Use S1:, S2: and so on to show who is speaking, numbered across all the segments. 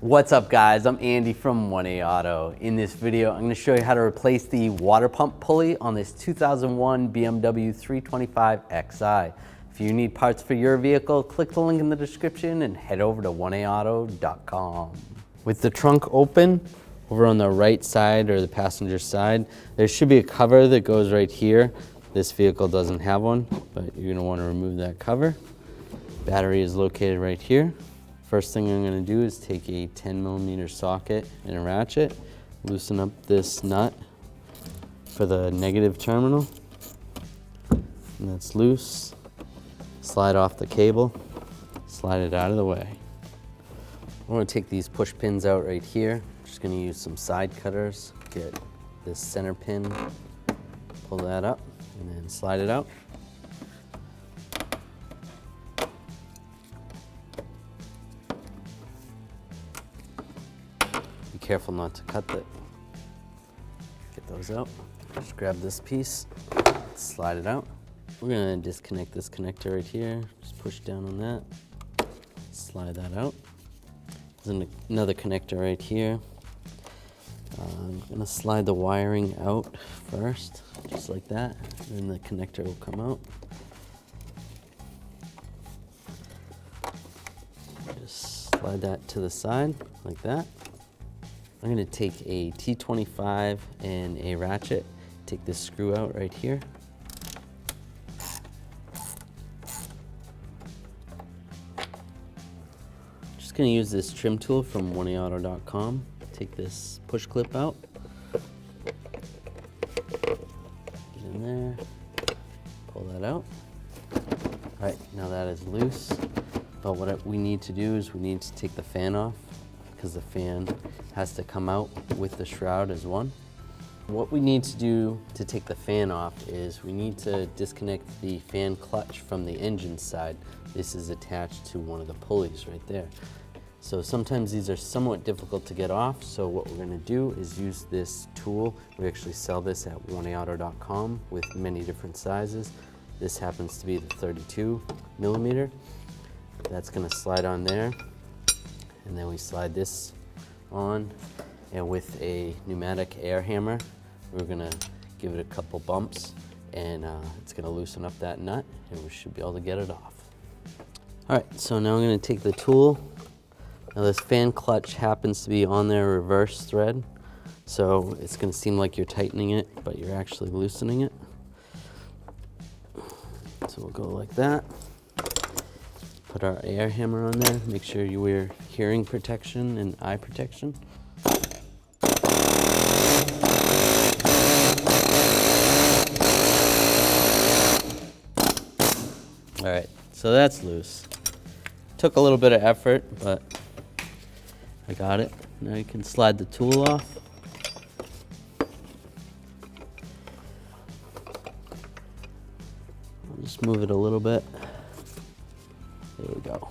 S1: What's up guys, I'm Andy from 1A Auto. In this video, I'm going to show you how to replace the water pump pulley on this 2001 BMW 325Xi. If you need parts for your vehicle, click the link in the description and head over to 1AAuto.com. With the trunk open, over on the right side or the passenger side, there should be a cover that goes right here. This vehicle doesn't have one, but you're going to want to remove that cover. Battery is located right here. First thing I'm going to do is take a 10mm socket and a ratchet, loosen up this nut for the negative terminal, and that's loose. Slide off the cable, slide it out of the way. I'm going to take these push pins out right here. I'm just going to use some side cutters, get this center pin, pull that up, and then slide it out. Be careful not to cut it. Get those out. Just grab this piece, slide it out. We're going to disconnect this connector right here. Just push down on that, slide that out. There's another connector right here. I'm going to slide the wiring out first, just like that, and then the connector will come out. Just slide that to the side, like that. I'm going to take a T25 and a ratchet, take this screw out right here. Just going to use this trim tool from 1AAuto.com. Take this push clip out. Get in there. Pull that out. All right, now that is loose. But what we need to do is we need to take the fan off, because the fan has to come out with the shroud as one. What we need to do to take the fan off is we need to disconnect the fan clutch from the engine side. This is attached to one of the pulleys right there. So sometimes these are somewhat difficult to get off, so what we're going to do is use this tool. We actually sell this at 1AAuto.com with many different sizes. This happens to be the 32mm. That's going to slide on there, and then we slide this on, and with a pneumatic air hammer, we're going to give it a couple bumps, and it's going to loosen up that nut, and we should be able to get it off. All right, so now I'm going to take the tool. Now this fan clutch happens to be on their reverse thread, so it's going to seem like you're tightening it, but you're actually loosening it. So we'll go like that. Put our air hammer on there. Make sure you wear hearing protection and eye protection. All right, so that's loose. Took a little bit of effort, but I got it. Now you can slide the tool off. I'll just move it a little bit. There we go.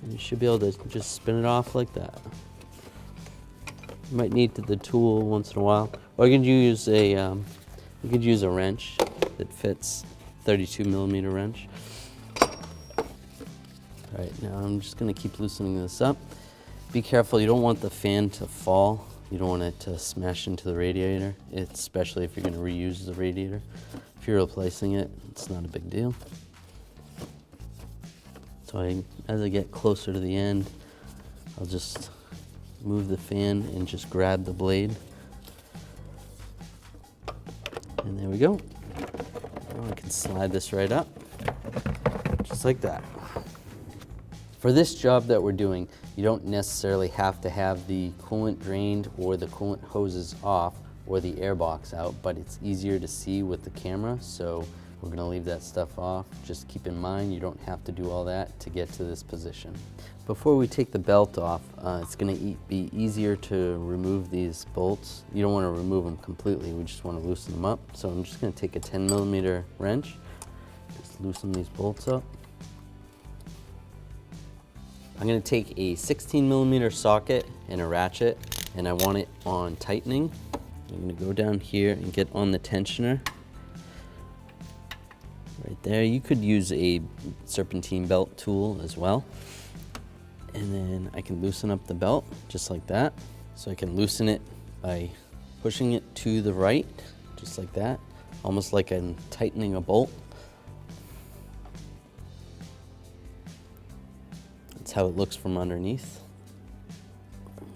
S1: And you should be able to just spin it off like that. You might need the tool once in a while, or you could use a wrench that fits, 32mm wrench. All right, now I'm just going to keep loosening this up. Be careful, you don't want the fan to fall. You don't want it to smash into the radiator, especially if you're going to reuse the radiator. If you're replacing it, it's not a big deal. So as I get closer to the end, I'll just move the fan and just grab the blade. And there we go. Now I can slide this right up, just like that. For this job that we're doing, you don't necessarily have to have the coolant drained or the coolant hoses off or the air box out, but it's easier to see with the camera, so we're going to leave that stuff off. Just keep in mind you don't have to do all that to get to this position. Before we take the belt off, it's going to be easier to remove these bolts. You don't want to remove them completely, we just want to loosen them up. So I'm just going to take a 10mm wrench, just loosen these bolts up. I'm going to take a 16mm socket and a ratchet, and I want it on tightening. I'm going to go down here and get on the tensioner. right there. You could use a serpentine belt tool as well. And then I can loosen up the belt just like that. So I can loosen it by pushing it to the right, just like that, almost like I'm tightening a bolt. That's how it looks from underneath.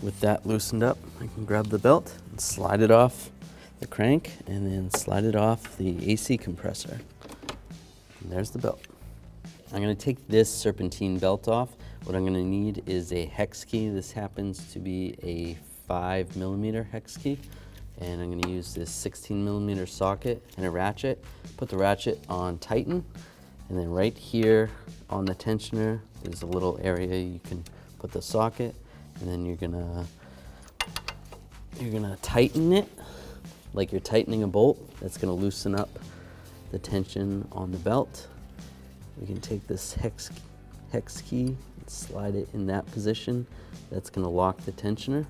S1: With that loosened up, I can grab the belt and slide it off the crank and then slide it off the AC compressor. And there's the belt. I'm going to take this serpentine belt off. What I'm going to need is a hex key. This happens to be a 5mm hex key. And I'm going to use this 16mm socket and a ratchet. Put the ratchet on tighten. And then right here on the tensioner, there's a little area you can put the socket. And then you're gonna tighten it like you're tightening a bolt. That's gonna loosen up the tension on the belt. We can take this hex key and slide it in that position. That's gonna lock the tensioner.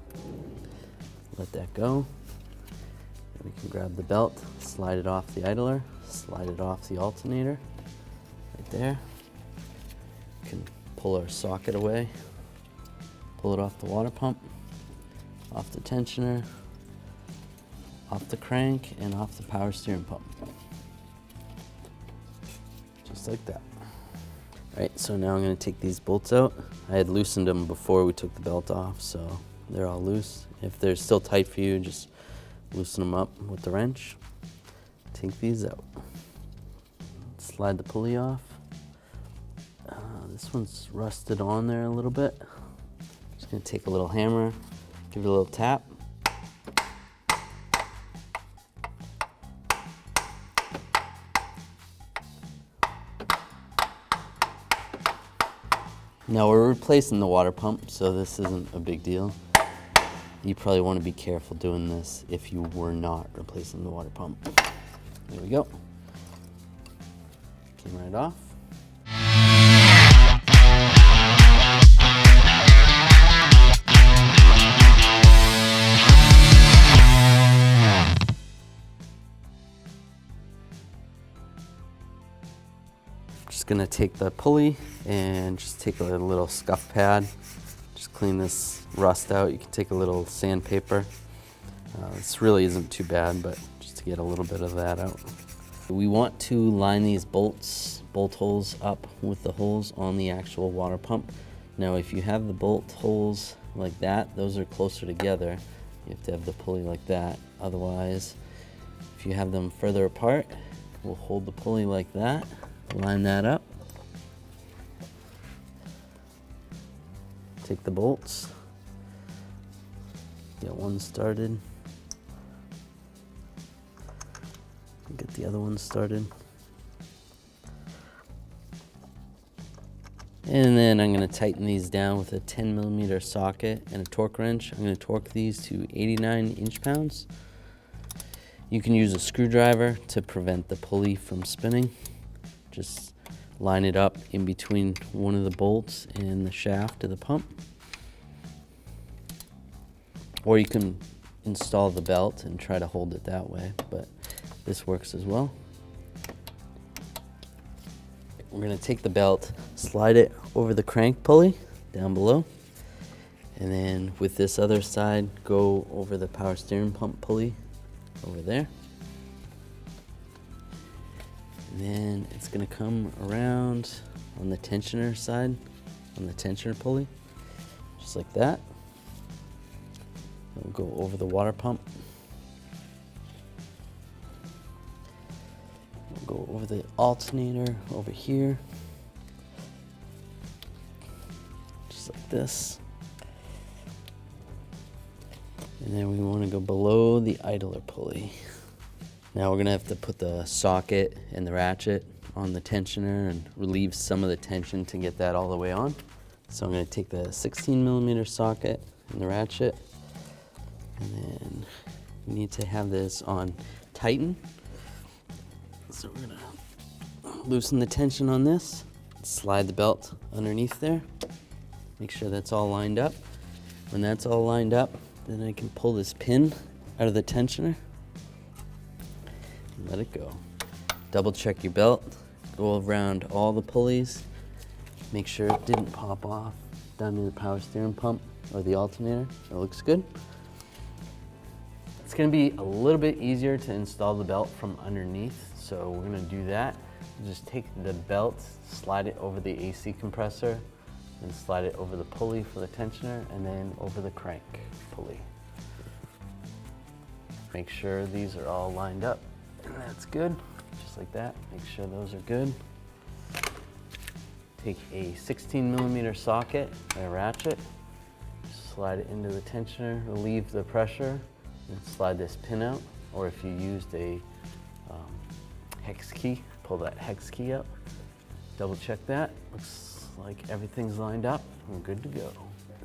S1: Let that go. And we can grab the belt, slide it off the idler, slide it off the alternator, right there. We can pull our socket away. Pull it off the water pump, off the tensioner, off the crank, and off the power steering pump. Just like that. All right, so now I'm gonna take these bolts out. I had loosened them before we took the belt off, so they're all loose. If they're still tight for you, just loosen them up with the wrench. Take these out. Slide the pulley off. This one's rusted on there a little bit. Just gonna take a little hammer, give it a little tap. Now we're replacing the water pump, so this isn't a big deal. You probably want to be careful doing this if you were not replacing the water pump. There we go. Came right off. Just gonna take the pulley and just take a little scuff pad, just clean this rust out. You can take a little sandpaper. This really isn't too bad, but just to get a little bit of that out. We want to line these bolt holes up with the holes on the actual water pump. Now if you have the bolt holes like that, those are closer together. You have to have the pulley like that. Otherwise, if you have them further apart, we'll hold the pulley like that. Line that up. Take the bolts. Get one started. Get the other one started. And then I'm going to tighten these down with a 10mm socket and a torque wrench. I'm going to torque these to 89 inch-pounds. You can use a screwdriver to prevent the pulley from spinning. Just line it up in between one of the bolts and the shaft of the pump. Or you can install the belt and try to hold it that way, but this works as well. We're going to take the belt, slide it over the crank pulley down below, and then with this other side, go over the power steering pump pulley over there. And then it's gonna come around on the tensioner side, on the tensioner pulley, just like that. We'll go over the water pump. We'll go over the alternator over here, just like this. And then we want to go below the idler pulley. Now we're going to have to put the socket and the ratchet on the tensioner and relieve some of the tension to get that all the way on. So I'm going to take the 16mm socket and the ratchet, and then we need to have this on tighten. So we're going to loosen the tension on this, slide the belt underneath there, make sure that's all lined up. When that's all lined up, then I can pull this pin out of the tensioner. Let it go. Double check your belt. Go around all the pulleys. Make sure it didn't pop off down in the power steering pump or the alternator. It looks good. It's gonna be a little bit easier to install the belt from underneath, so we're gonna do that. Just take the belt, slide it over the AC compressor, and slide it over the pulley for the tensioner, and then over the crank pulley. Make sure these are all lined up, and that's good. Just like that, make sure those are good. Take a 16mm socket, a ratchet, slide it into the tensioner, relieve the pressure, and slide this pin out. Or if you used a hex key, pull that hex key out. Double check that. Looks like everything's lined up. We're good to go.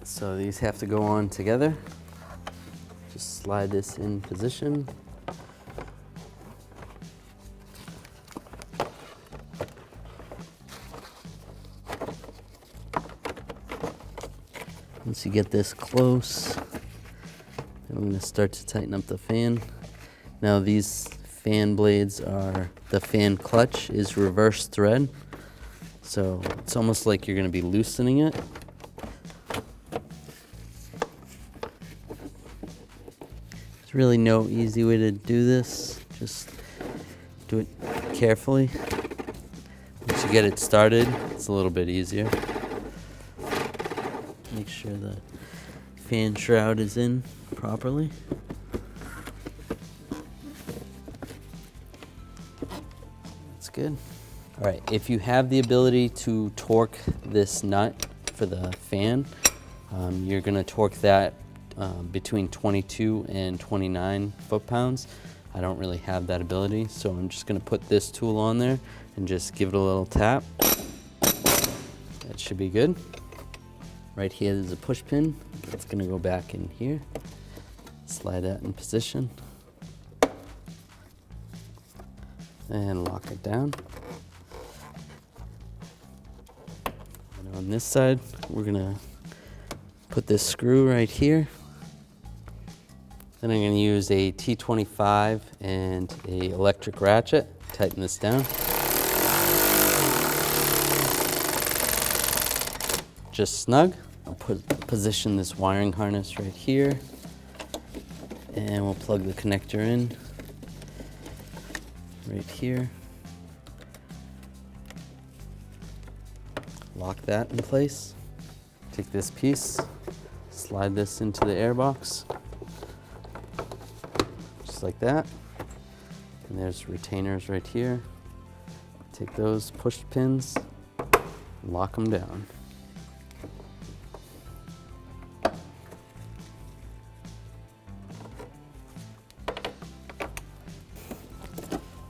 S1: So these have to go on together. Just slide this in position. Once you get this close, I'm going to start to tighten up the fan. Now these fan blades are, the fan clutch is reverse thread, so it's almost like you're going to be loosening it. There's really no easy way to do this, just do it carefully. Once you get it started, it's a little bit easier. Make sure the fan shroud is in properly. That's good. All right, if you have the ability to torque this nut for the fan, you're gonna torque that between 22 and 29 foot-pounds. I don't really have that ability, so I'm just gonna put this tool on there and just give it a little tap. That should be good. Right here there's a push pin. It's gonna go back in here. Slide that in position. And lock it down. And on this side, we're gonna put this screw right here. Then I'm gonna use a T25 and a electric ratchet. Tighten this down. Just snug. I'll position this wiring harness right here, and we'll plug the connector in right here. Lock that in place. Take this piece, slide this into the air box, just like that. And there's retainers right here. Take those push pins, lock them down.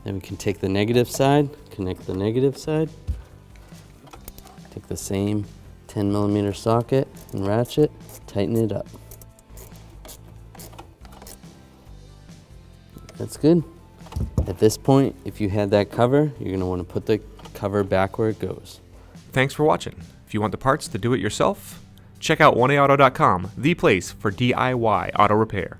S1: Then we can take the negative side, connect the negative side. Take the same 10mm socket and ratchet, tighten it up. That's good. At this point, if you had that cover, you're going to want to put the cover back where it goes.
S2: Thanks for watching. If you want the parts to do it yourself, check out oneaauto.com, the place for DIY auto repair.